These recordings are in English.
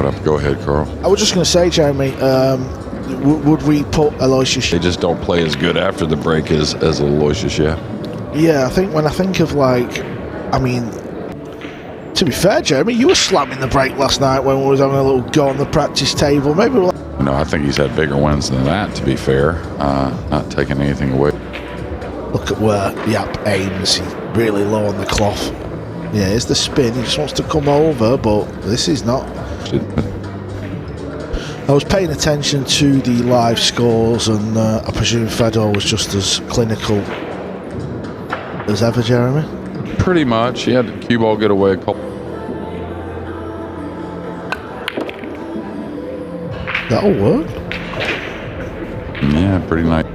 What up? Go ahead, Carl. I was just going to say, Jeremy, would we put Aloysius? They just don't play as good after the break as Aloysius Yapp. Yeah, I think when I think of to be fair, Jeremy, you were slamming the break last night when we was having a little go on the practice table. Maybe we'll... No, I think he's had bigger wins than that, to be fair. Not taking anything away. Look at where Yapp aims. He's really low on the cloth. Yeah, here's the spin. He just wants to come over, but this is not. I was paying attention to the live scores, and I presume Fedor was just as clinical as ever, Jeremy? Pretty much. He had the cue ball get away a couple. That'll work. Yeah, pretty nice.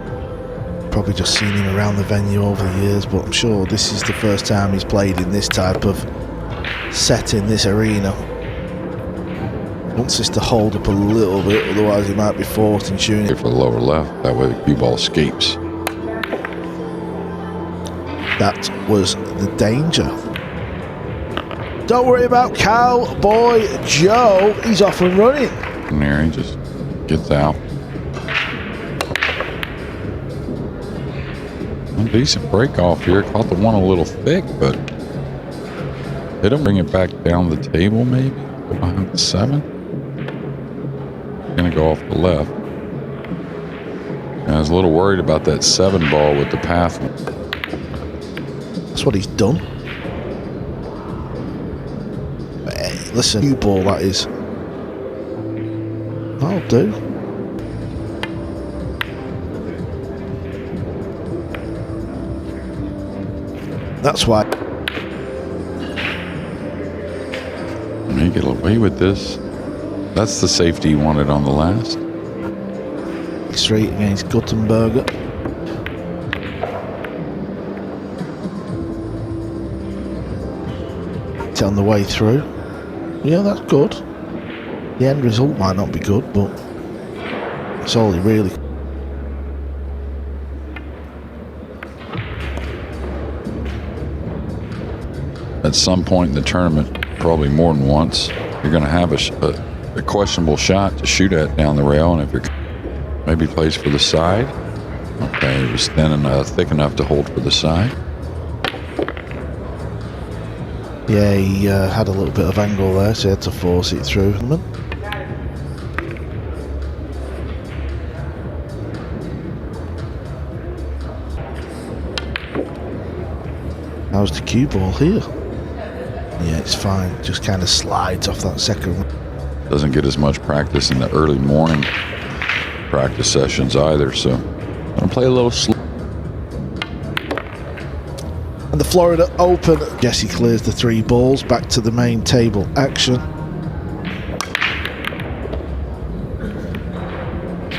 Probably just seen him around the venue over the years, but I'm sure this is the first time he's played in this type of setting, this arena. Wants this to hold up a little bit, otherwise he might be forced and tuning. For the lower left, that way the cue ball escapes. That was the danger. Don't worry about Cowboy Joe, he's off and running. And there he just gets out. A decent break off here. Caught the one a little thick, but hit him. Bring it back down the table, maybe. Behind the 7. Gonna go off the left. And I was a little worried about that 7 ball with the path. That's what he's done. Hey, listen, cue ball that is. That'll do. That's why. May get away with this. That's the safety he wanted on the last. Straight against Guttenberger. It's on the way through. Yeah, that's good. The end result might not be good, but it's all he really. At some point in the tournament, probably more than once, you're going to have a questionable shot to shoot at down the rail, and if you're maybe plays for the side. Okay, it was thin and thick enough to hold for the side. Yeah, he had a little bit of angle there, so he had to force it through. How's the cue ball here? Yeah, it's fine. Just kind of slides off that second. Doesn't get as much practice in the early morning practice sessions either, so I'm gonna play a little slow. And the Florida Open, Jesse clears the 3 balls, back to the main table action.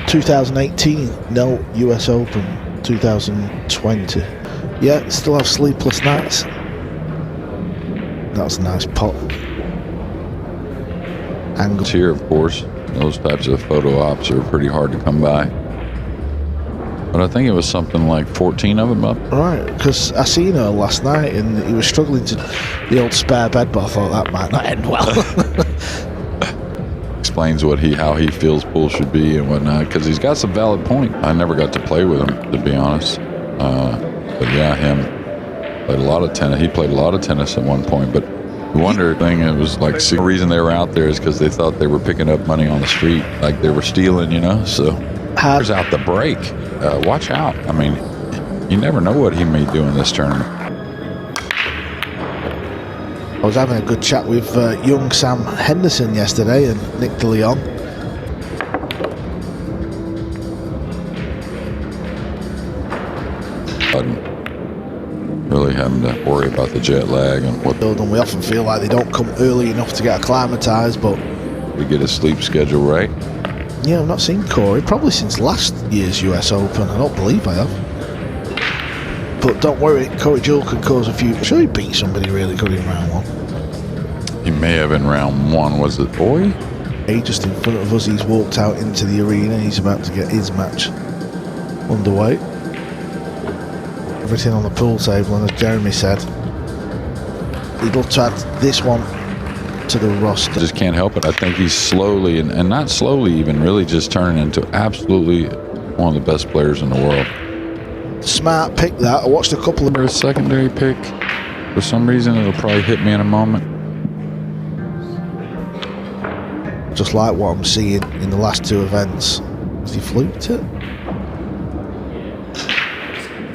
2018, no US Open. 2020. Yeah, still have sleepless nights. That's a nice pot. Angle. Here, of course, those types of photo ops are pretty hard to come by. But I think it was something like 14 of them up. Right, because I seen her last night and he was struggling to the old spare bed, but I thought that might not end well. Explains how he feels pool should be and whatnot, because he's got some valid point. I never got to play with him, to be honest. But yeah, him played a lot of tennis. He played a lot of tennis at one point, but the wonder thing, it was like the reason they were out there is because they thought they were picking up money on the street, like they were stealing, you know. So here's out the break. Watch out. I mean, you never know what he may do in this tournament. I was having a good chat with young Sam Henderson yesterday and Nick de Leon. Really having to worry about the jet lag and what. And we often feel like they don't come early enough to get acclimatized, but we get his sleep schedule right. Yeah, I've not seen Corey probably since last year's US Open. I don't believe I have. But don't worry, Corey Jewell could cause a few. I'm sure he beat somebody really good in round 1. He may have in round 1. Was it Boy? He just in front of us. He's walked out into the arena. He's about to get his match underway. Everything on the pool table, and as Jeremy said, he'd love to add this one to the roster. Just can't help it. I think he's slowly, and not slowly even, really just turning into absolutely one of the best players in the world. Smart pick that. I watched a couple of... For a secondary pick, for some reason, it'll probably hit me in a moment. Just like what I'm seeing in the last two events. Has he fluked it?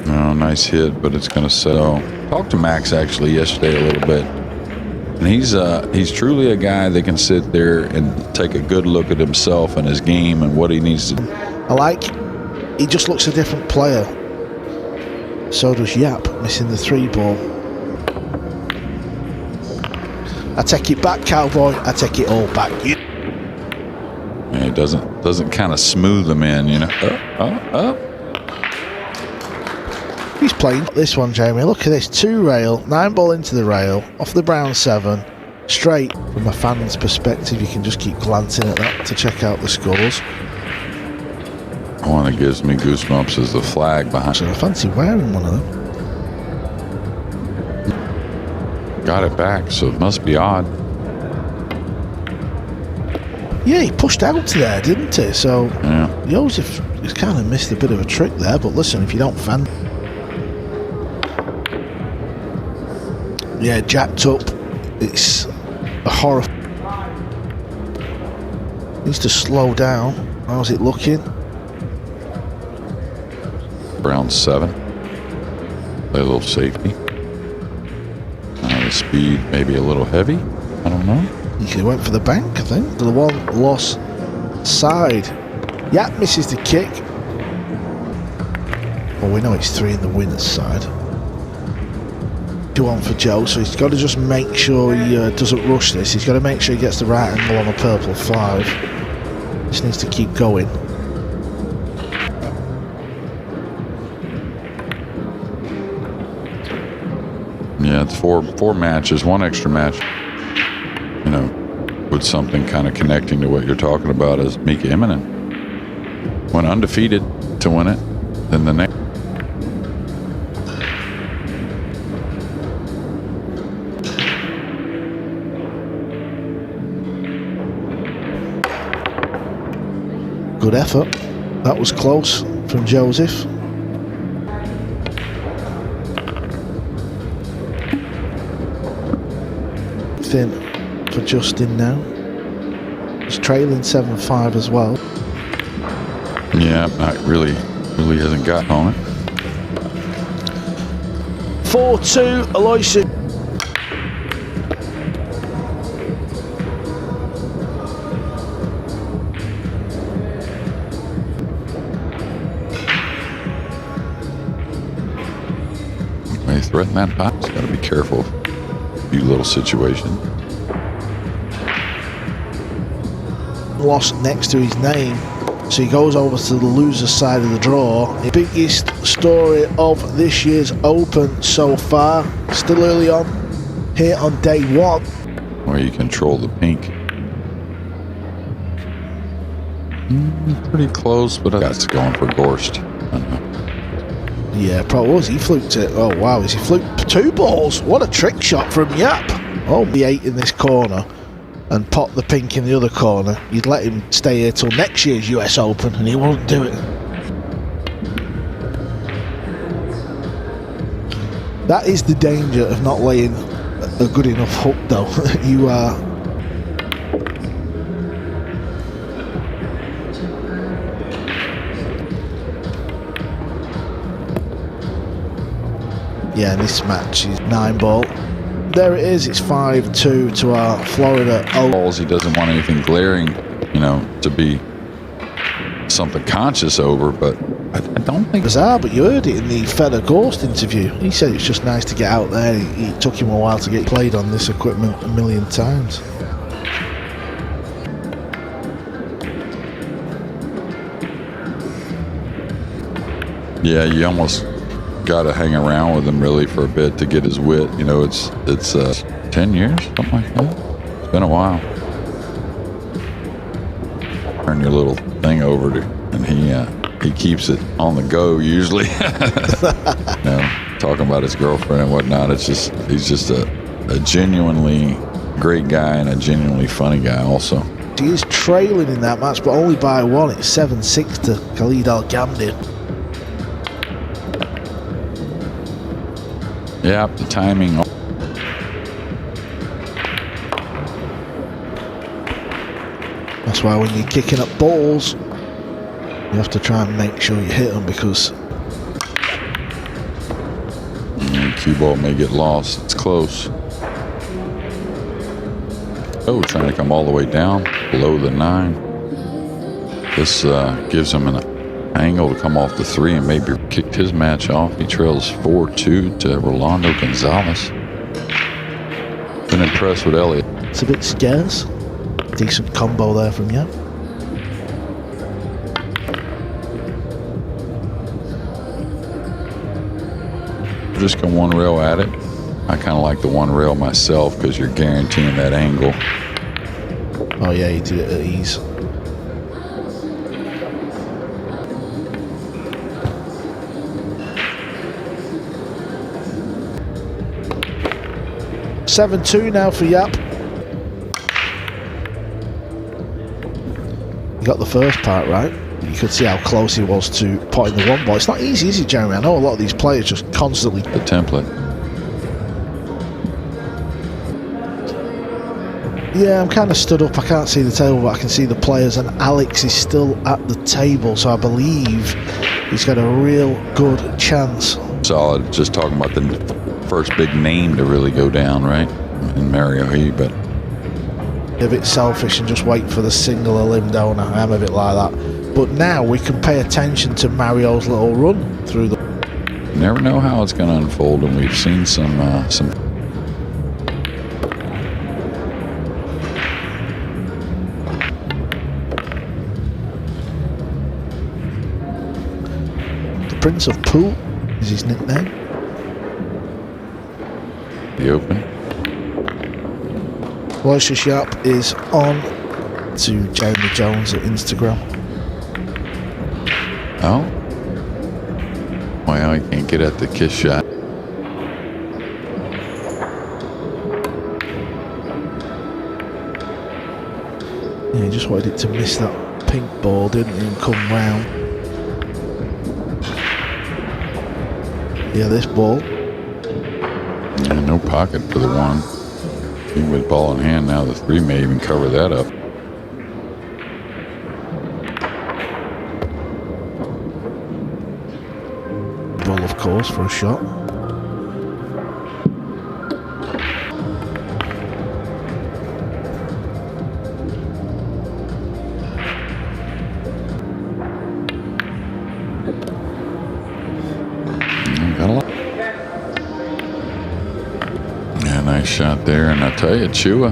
Oh, nice hit, but it's going to settle. Talked to Max actually yesterday a little bit. And he's truly a guy that can sit there and take a good look at himself and his game and what he needs to do. I like, he just looks a different player. So does Yapp, missing the 3-ball. I take it back, cowboy. I take it all back. Yeah, it doesn't kind of smooth them in, you know. Up. He's playing this one, Jamie. Look at this. 2-rail, 9-ball into the rail, off the brown 7. Straight. From a fan's perspective, you can just keep glancing at that to check out the scores. The one that gives me goosebumps is the flag behind. So I fancy wearing one of them. Got it back, so it must be odd. Yeah, he pushed out to there, didn't he? So yeah. Joseph has kind of missed a bit of a trick there. But listen, if you don't fan... Yeah, jacked up. It's a horror. Needs to slow down. How's it looking? Round 7. Play a little safety. The speed maybe a little heavy. I don't know. He went for the bank, I think. The one lost side. Yapp misses the kick. Well, we know it's 3 in the winner's side. 2-1 for Joe, so he's got to just make sure he doesn't rush this. He's got to make sure he gets the right angle on a purple 5. Just needs to keep going. Yeah, it's four matches, 1 extra match. You know, with something kind of connecting to what you're talking about is Mika Immonen. Went undefeated to win it. Then the next. Good effort. That was close from Joseph. Thin for Justin now. He's trailing 7-5 as well. Yeah, really hasn't got on it. 4-2, Aloysius. They threaten that pot. Got to be careful. A few little situations. Lost next to his name, so he goes over to the loser's side of the draw. The biggest story of this year's Open so far. Still early on here on day 1. Where you control the pink. Pretty close, but that's going for Gorst. Yeah, probably was. He fluked it. Oh, wow. He fluked 2 balls. What a trick shot from Yapp. Oh, the 8 in this corner and pot the pink in the other corner. You'd let him stay here till next year's US Open and he won't do it. That is the danger of not laying a good enough hook, though. You are... Yeah, this match is 9-ball. There it is, it's 5-2 to our Florida. Balls, he doesn't want anything glaring, you know, to be something conscious over, but I don't think... Bizarre, but you heard it in the Feather Ghost interview. He said it's just nice to get out there. It took him a while to get played on this equipment a million times. Yeah, you almost got to hang around with him really for a bit to get his wit. You know, it's 10 years, something like that. It's been a while. Turn your little thing over to, and he keeps it on the go usually. You know, talking about his girlfriend and whatnot. It's just he's just a genuinely great guy and a genuinely funny guy also. He is trailing in that match, but only by one. It's 7-6 to Khalid Al-Ghamdi. Yeah, the timing. That's why when you're kicking up balls, you have to try and make sure you hit them, because Cue ball may get lost. It's close. Oh, trying to come all the way down below the 9. This gives him an angle to come off the 3 and maybe kick his match off. He trails 4-2 to Rolando Gonzalez. Been impressed with Elliott. it's a bit scarce. Decent combo there from Yapp. Just go one rail at it. I kind of like the one rail myself because you're guaranteeing that angle. Oh yeah, he did it at ease. (7-2) now for Yapp. He got the first part right. You could see how close he was to potting the one ball. It's not easy, is it, Jeremy? I know a lot of these players just constantly... The template. Yeah, I'm kind of stood up. I can't see the table, but I can see the players, and Alex is still at the table, so I believe he's got a real good chance. Solid. Just talking about the first big name to really go down, right? In Mario Heat, but... A bit selfish and just wait for the single elim, don't I? I am a bit like that. But now we can pay attention to Mario's little run through the... You never know how it's going to unfold, and we've seen some The Prince of Pool is his nickname. the Open. Aloysius Yapp is on to Jeremy Jones at Instagram. Oh? Well, he can't get at the kiss shot. Yeah, he just wanted it to miss that pink ball, didn't he, and come round. Yeah, this ball. Yeah, no pocket for the 1. Even with ball in hand now, the 3 may even cover that up. Ball, of course, for a shot. Got a lot. Yeah, nice shot there. And I tell you, Chua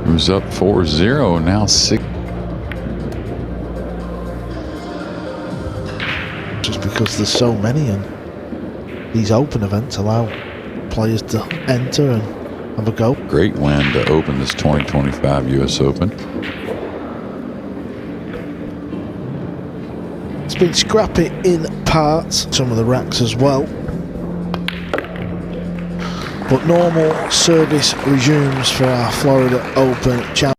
moves up 4-0, now 6. Just because there's so many, and these open events allow players to enter and have a go. Great win to open this 2025 U.S. Open. It's been scrappy in parts, some of the racks as well. But normal service resumes for our Florida Open champion.